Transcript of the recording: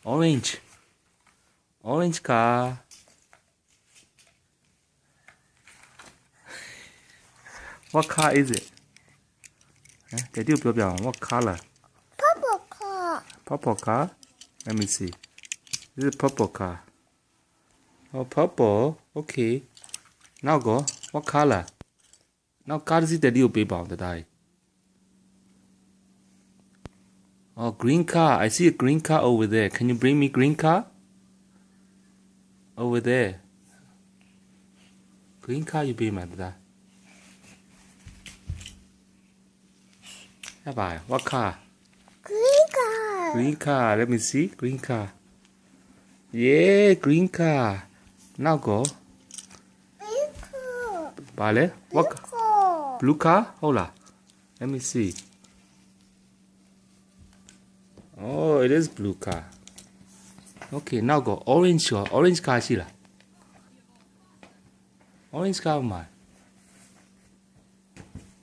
Orange. Orange car. What car is it? Daddy will be on what color? Purple car. Purple car? Let me see. This is purple car. Oh, purple. Okay. Now go. What color? Now car is Daddy will be on the die. Oh, green car. I see a green car over there. Can you bring me green car? Over there. Green car you be mad that. What car? Green car. Green car. Let me see. Green car. Yeah, green car. Now go. Green car. Vale. What? Blue car. Blue car? Hold on. Let me see. Oh, it is blue car. Okay, now go. Orange car. Orange car, Sheila. Orange car, man.